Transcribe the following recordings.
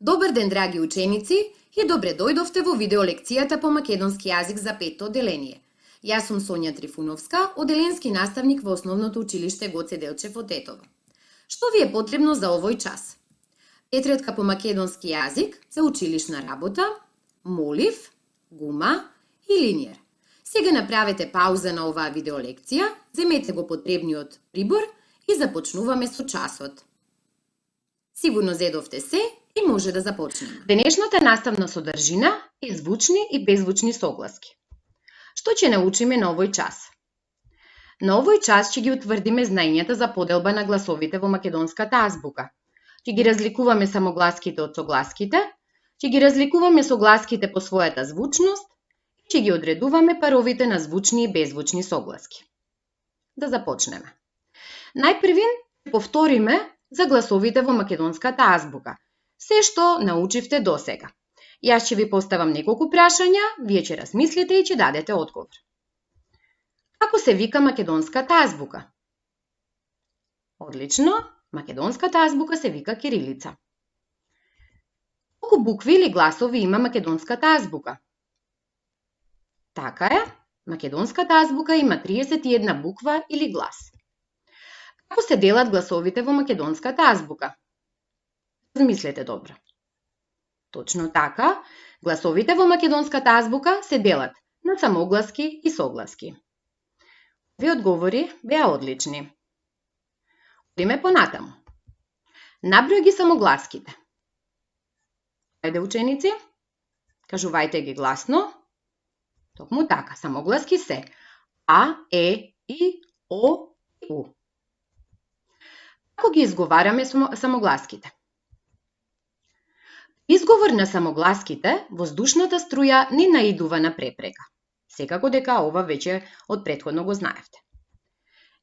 Добар ден, драги ученици, и добре дојдовте во видеолекцијата по македонски јазик за петто одделение. Јас сум Сонја Трифуновска, одделенски наставник во Основното училиште Гоце Делчев во Тетово. Што ви е потребно за овој час? Тетрадка по македонски јазик за училишна работа, молив, гума и линиер. Сега направете пауза на оваа видеолекција, земете го потребниот прибор и започнуваме со часот. Сигурно зедовте се и може да започнеме. Денешната наставна содржина е звучни и беззвучни согласки. Што ќе научиме на овој час? На овој час ќе ги утврдиме знаењата за поделба на гласовите во македонската азбука. Ќе ги разликуваме самогласките од согласките, ќе ги разликуваме согласките по својата звучност и ќе ги одредуваме паровите на звучни и беззвучни согласки. Да започнеме. Најпрви ќе повториме за гласовите во македонската азбука, се што научивте досега. Јас ќе ви поставам неколку прашања, вие ќе размислите и ќе дадете одговор. Како се вика македонската азбука? Одлично, македонската азбука се вика кирилица. Колку букви или гласови има македонската азбука? Така е, македонската азбука има 31 буква или глас. Како се делат гласовите во македонската азбука? Размислете добро. Точно така, гласовите во македонската азбука се делат на самогласки и согласки. Овие одговори беа одлични. Одиме понатаму. Наброј ги самогласките. Ајде, ученици, кажувајте ги гласно. Токму така, самогласки се А, Е, И, О и У. Како ги изговараме самогласките? Изговор на самогласките, воздушната струја не наидува на препрека. Секако дека ова веќе од претходно го знаевте.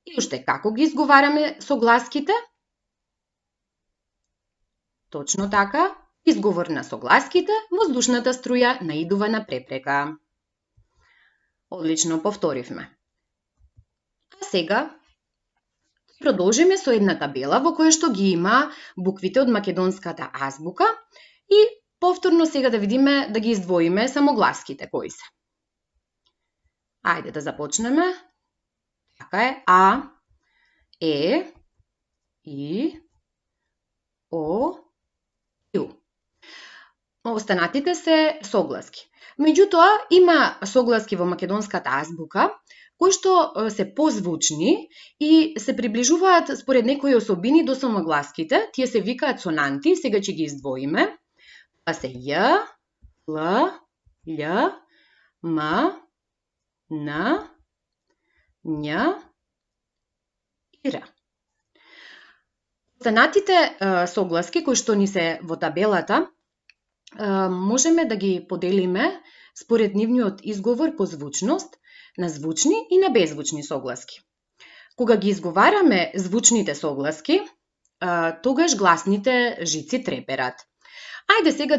И уште како ги изговараме согласките? Точно така, изговор на согласките, воздушната струја наидува на препрека. Одлично, повторивме. А сега продолжиме со една табела во која што ги има буквите од македонската азбука и повторно сега да видиме, да ги издвоиме самогласките кои се. Ајде да започнеме. Така е, А, Е, И, О и У. Останатите се согласки. Меѓутоа, има согласки во македонската азбука кои што се позвучни и се приближуваат според некои особини до самогласките. Тие се викаат сонанти, сега ќе ги издвоиме. Тоа се Ј, Л, Љ, М, Н, Њ и Р. Останатите согласки кои што ни се во табелата можеме да ги поделиме според нивниот изговор по звучност на звучни и на беззвучни согласки. Кога ги изговараме звучните согласки, тогаш гласните жици треперат. Ајде сега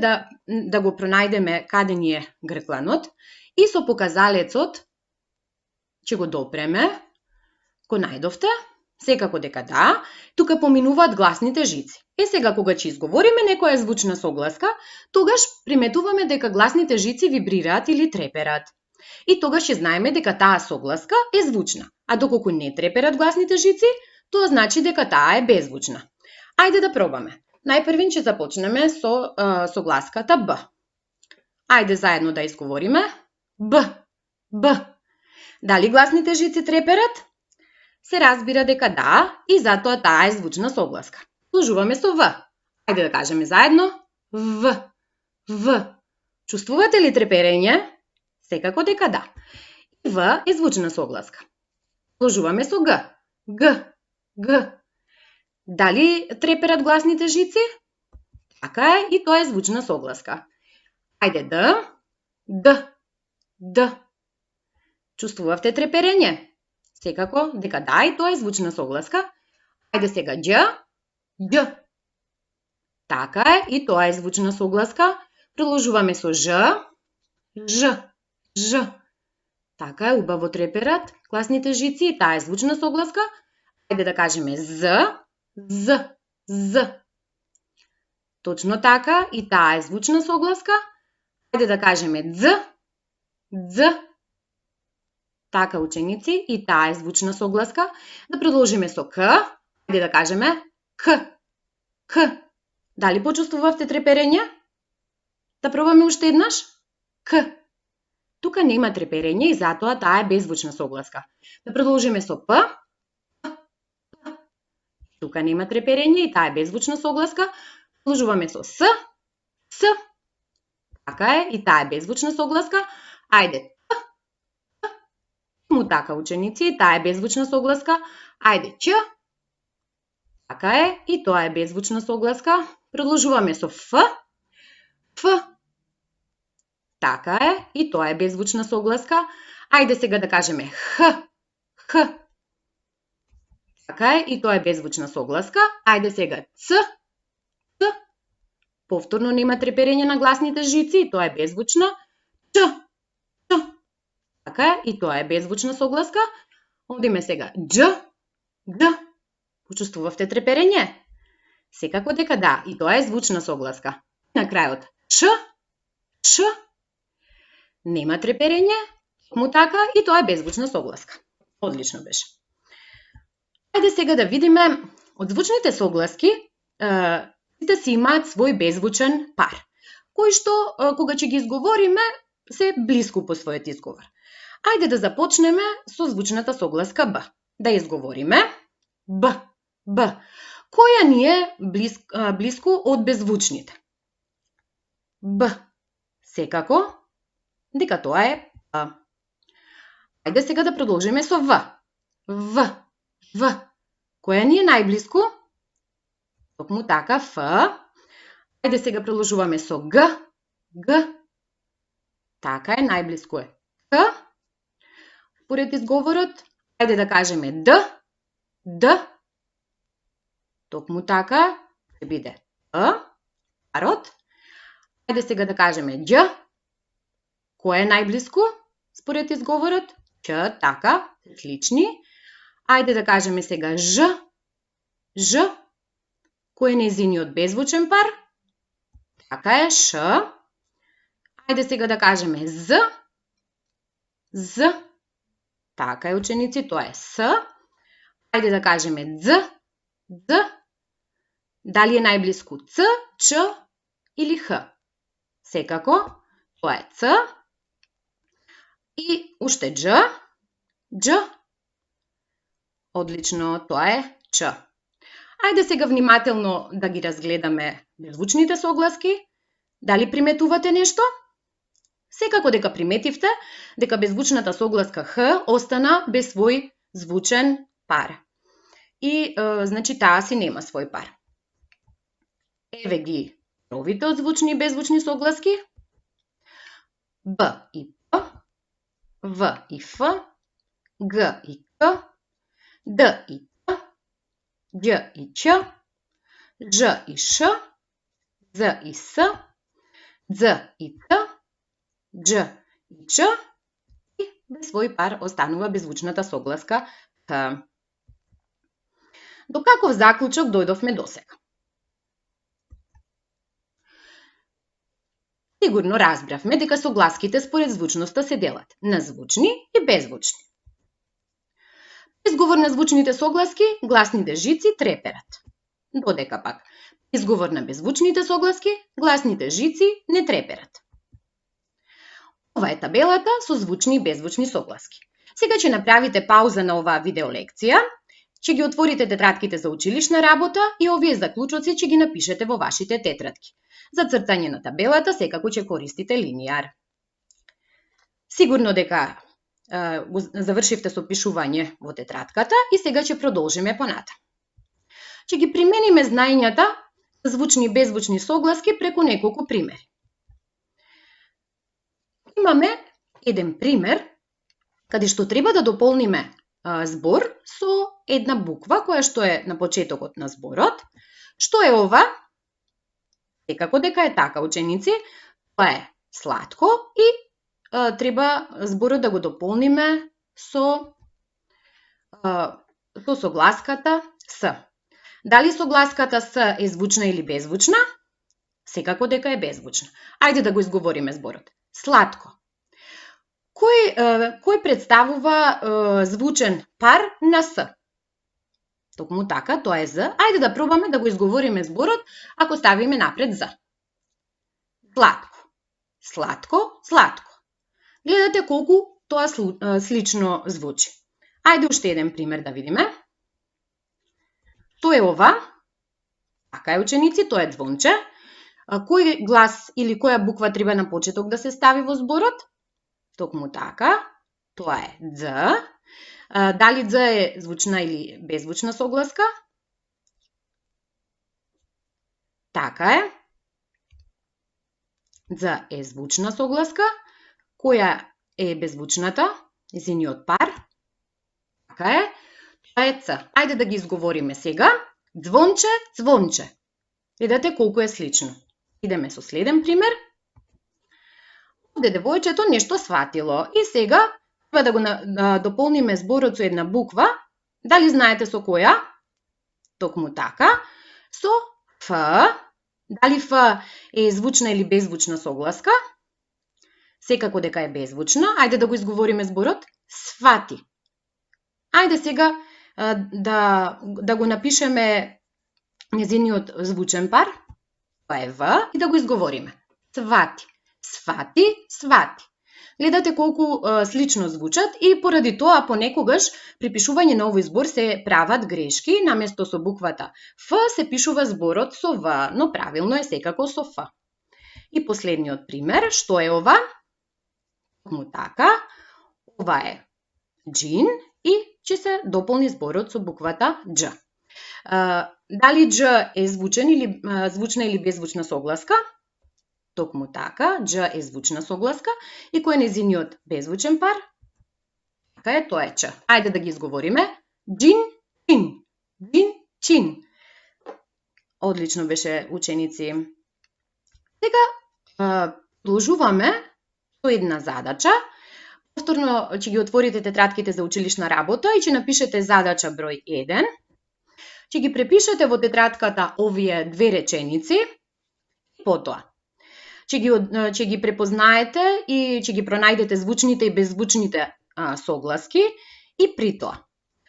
да го пронајдеме каде ни е гркланот и со показалецот ќе го допреме. Го најдовте? Секако дека да, тука поминуваат гласните жици. Сега кога ќе изговориме некоја звучна согласка, тогаш приметуваме дека гласните жици вибрираат или треперат. И тогаш ќе знаеме дека таа согласка е звучна, а доколку не треперат гласните жици, тоа значи дека таа е беззвучна. Ајде да пробаме. Најпрви ќе започнеме со согласката Б. Ајде заедно да изговориме. Б, Б. Дали гласните жици треперат? Се разбира дека да, и затоа таа е звучна согласка. Продолжуваме со В. Ајде да кажеме заедно. В, В. Чувствувате ли треперење? Секако дека да. И В е звучна согласка. Продолжуваме со Г. Г, Г. Дали треперат гласните жици? Така е, и тоа е звучна согласка. Ајде Д, Д, Д. Чувствувавте треперење? Секако дека да, и тоа е звучна согласка. Ајде сега Ѓ, Ѓ. Така е, и тоа е звучна согласка. Продолжуваме со Ж, Ж, Ж. Така е, убаво треперат гласните жици, и таа е звучна согласка. Ајде да кажеме З, З, З. Точно така, и таа е звучна согласка. Ајде да кажеме дз, дз. Така, ученици, и таа е звучна согласка. Да продолжиме со к. Ајде да кажеме к, к. Дали почувствувавте треперење? Да пробаме уште еднаш? К. Тука нема треперење и затоа таа е беззвучна согласка. Да продолжиме со п. Тука нема треперење и таа е беззвучна согласка. Продолжуваме со с. С. Така е, и таа е беззвучна согласка. Ајде. Му така, ученици, таа е беззвучна согласка. Ајде, ч. Така е, и тоа е беззвучна согласка. Продолжуваме со ф. Ф. Така е, и тоа е беззвучна согласка. Ајде сега да кажеме х. Х. Така е, и тоа е беззвучна согласка. Ајде сега ц. Ц. Повторно нема треперење на гласните жици, и тоа е беззвучна. Ч. Ч. Така е, и тоа е беззвучна согласка. Одиме сега дж. Д. Почувствувавте треперење? Секако дека да, и тоа е звучна согласка. На крајот ш. Ш. Нема треперење, му така, и тоа е беззвучна согласка. Одлично беше. Ајде сега да видиме, од звучните согласки, сите си имаат свој беззвучен пар, кој што, кога ќе ги изговориме, се блиску по својот изговор. Ајде да започнеме со звучната согласка Б. Да изговориме Б. Б. Која ни е блиску од беззвучните? Б. Секако дека тоа е Б. Ајде сега да продолжиме со В. В. В. Која ни е најблиску? Токму така, Ф. Ајде сега продолжуваме со Г. Г. Така е, најблиску е К. Поред изговорот, ајде да кажеме Д. Д. Токму така, ќе биде П. Парот. Ајде сега да кажеме Ѓ. Кој е најблиску според изговорот? Ч, така, слични. Ајде да кажеме сега Ж. Ж. Кој е нејзиниот беззвучен пар? Така е, Ш. Ајде сега да кажеме З. З. Така е, ученици, тоа е С. Ајде да кажеме Дз. Дз. Дали е најблиску Ц, Ч или Х? Секако, тоа е Ц. И уште Дж. Дж. Одлично, тоа е Ч. Ајде сега внимателно да ги разгледаме беззвучните согласки. Дали приметувате нешто? Секако дека приметивте дека беззвучната согласка Х остана без свој звучен пар. И, значи, таа си нема свој пар. Еве ги новите од звучни и беззвучни согласки. Б и П, В и Ф, Г и К, Д и Т, Ѓ и Ч, Ж и Ш, З и С, Дз и Т, Дж и Ч, и без свој пар останува беззвучната согласка Х. До каков заклучок дојдовме досега? Сигурно разбравме дека согласките според звучноста се делат на звучни и беззвучни. При изговор на звучните согласки, гласните жици треперат. Додека пак, при изговор на беззвучните согласки, гласните жици не треперат. Ова е табелата со звучни и беззвучни согласки. Сега ќе направите пауза на оваа видеолекција, ќе ги отворите тетратките за училишна работа и овие заклучоци ќе ги напишете во вашите тетратки. За цртање на табелата секако ќе користите линијар. Сигурно дека завршивте со пишување во тетратката и сега ќе продолжиме понатаму. Ќе ги примениме знаењата за звучни и беззвучни согласки преку неколку примери. Имаме еден пример каде што треба да дополниме збор со една буква која што е на почетокот на зборот. Што е ова? Секако дека е така, ученици, тоа е сладко и треба зборот да го дополниме со согласката С. Дали согласката С е звучна или беззвучна? Секако дека е беззвучна. Ајде да го изговориме зборот. Сладко. Кој представува звучен пар на С? Токму така, тоа е З. Ајде да пробаме да го изговориме зборот ако ставиме напред З. Сладко. Сладко, сладко. Гледате колку тоа слично звучи. Ајде уште еден пример да видиме. Тоа е ова. Така е, ученици, тоа е звонче. Кој глас или која буква треба на почеток да се стави во зборот? Токму така, тоа е Дз. Дали Дз е звучна или беззвучна согласка? Така е. Дз е звучна согласка. Која е беззвучната? Незиниот пар. Така е. Тоа е Ц. Ајде да ги изговориме сега. Звонче, звонче. Видете колку е слично. Идеме со следен пример. Овде девојчето нешто сватило и сега треба да го дополниме зборот со една буква. Дали знаете со која? Токму така. Со Ф. Дали Ф е звучна или беззвучна согласка? Секако дека е беззвучна. Ајде да го изговориме зборот. Свати. Ајде сега да го напишеме незиниот звучен пар. Тоа е В и да го изговориме. Свати. Свати, свати. Гледате колку слично звучат и поради тоа понекогаш при пишување на овој збор се прават грешки, наместо со буквата Ф се пишува зборот со В, но правилно е секако со Ф. И последниот пример, што е ова? Му така, ова е джин и ќе се дополни зборот со буквата Дж. Дали Дж е звучна или беззвучна согласка? Токму така, Дж е звучна согласка и кој е незиниот беззвучен пар? Така е, тоа е Ч. Ајде да ги изговориме. Джин, чин. Джин, чин. Одлично беше, ученици. Сега продолжуваме со една задача. Повторно ќе ги отворите тетратките за училишна работа и ќе напишете задача број 1. Ќе ги препишете во тетратката овие две реченици и потоа ќе ги препознаете и ќе ги пронајдете звучните и беззвучните согласки и при тоа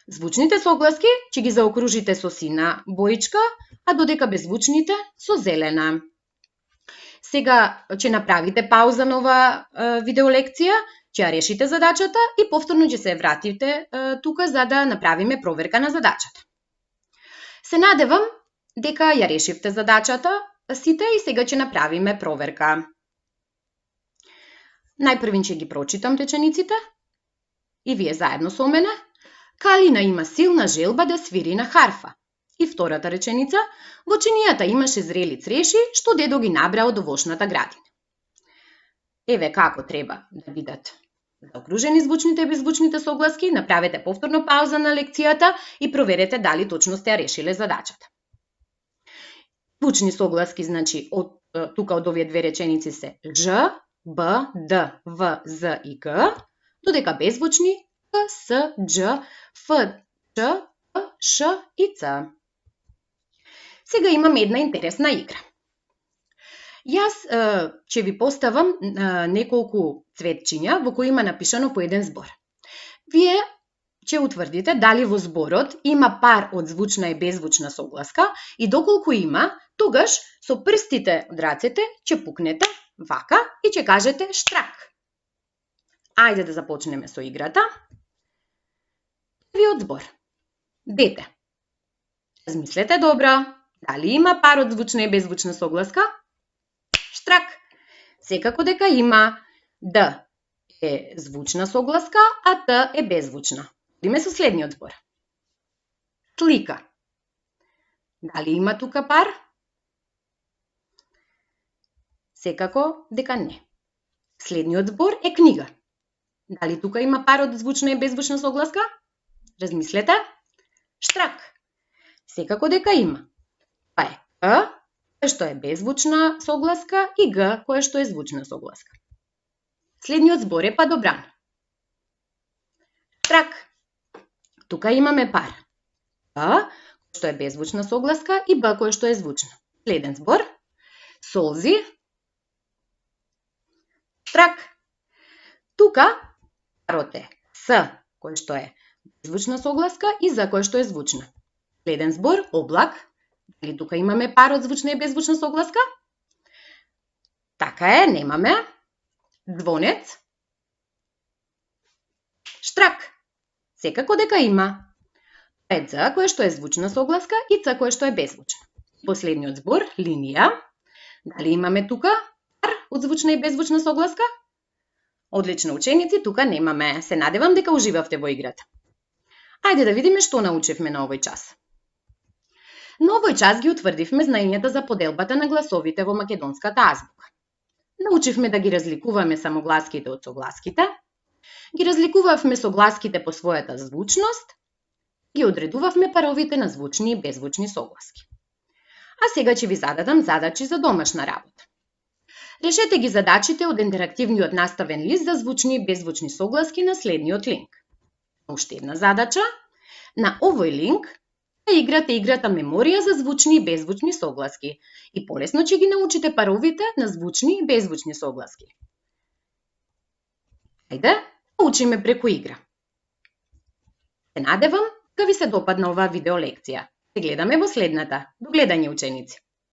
звучните согласки ќе ги заокружите со сина боичка, а додека беззвучните со зелена. Сега ќе направите пауза на ова видеолекција, ќе ја решите задачата и повторно ќе се вратите тука за да направиме проверка на задачата. Се надевам дека ја решивте задачата сите и сега ќе направиме проверка. Најпрвин ќе ги прочитам речениците и вие заедно со мене. Калина има силна желба да свири на харфа. И втората реченица, во чинијата имаше зрели цреши, што дедо ги набра од овошната градина. Еве како треба да бидат заокружени звучните и беззвучните согласки, направете повторно пауза на лекцијата и проверете дали точно сте ја решиле задачата. Звучни согласки, значи, тука од овие две реченици се Ж, Б, Д, В, З и Г, додека беззвучни К, С, Дж, Ф, Ч, П, Ш и Ц. Сега имам една интересна игра. Јас ќе ви поставам неколку цветчиња во кои има напишано по еден збор. Вие ќе утврдите дали во зборот има пар од звучна и беззвучна согласка и доколку има, тогаш со прстите од рацете ќе пукнете вака и ќе кажете штрак. Ајде да започнеме со играта. Првиот збор. Дете. Размислете добро. Дали има пар од звучна и беззвучна согласка? Штрак. Секако дека има. Д е звучна согласка, а Т е беззвучна. Идеме со следниот збор. Слика. Дали има тука пар? Секако дека не. Следниот збор е книга. Дали тука има пар од звучна и беззвучна согласка? Размислете. Штрак. Секако дека има. Па е К, која што е беззвучна согласка, и Г, која што е звучна согласка. Следниот збор е падобран. Штрак. Тука имаме пар. К, која што е беззвучна согласка, и Б, која што е звучна. Следен збор. солзи, штрак. Тука парот е С, кој што е беззвучна согласка, и За, кој што е звучна. Следен збор, облак. Дали тука имаме пар од звучна и беззвучна согласка? Така е, немаме. Звонец, штрак. Секако дека има. Ц, кој што е звучна согласка, и Ц, кој што е беззвучна. Последниот збор, линија. Дали имаме тука пар од звучна и беззвучна согласка? Одлично, ученици, тука немаме. Се надевам дека уживавте во играта. Ајде да видиме што научивме на овој час. На овој час ги утврдивме знаењата за поделбата на гласовите во македонската азбука. Научивме да ги разликуваме самогласките од согласките, ги разликувавме согласките по својата звучност, ги одредувавме паровите на звучни и беззвучни согласки. А сега ќе ви зададам задачи за домашна работа. Решете ги задачите од интерактивниот наставен лист за звучни и беззвучни согласки на следниот линк. Уште една задача. На овој линк играте играта меморија за звучни и беззвучни согласки и полесно ќе ги научите паровите на звучни и беззвучни согласки. Ајде, учиме преку игра. Се надевам да ви се допадна оваа видеолекција. Се гледаме во следната. До гледање, ученици!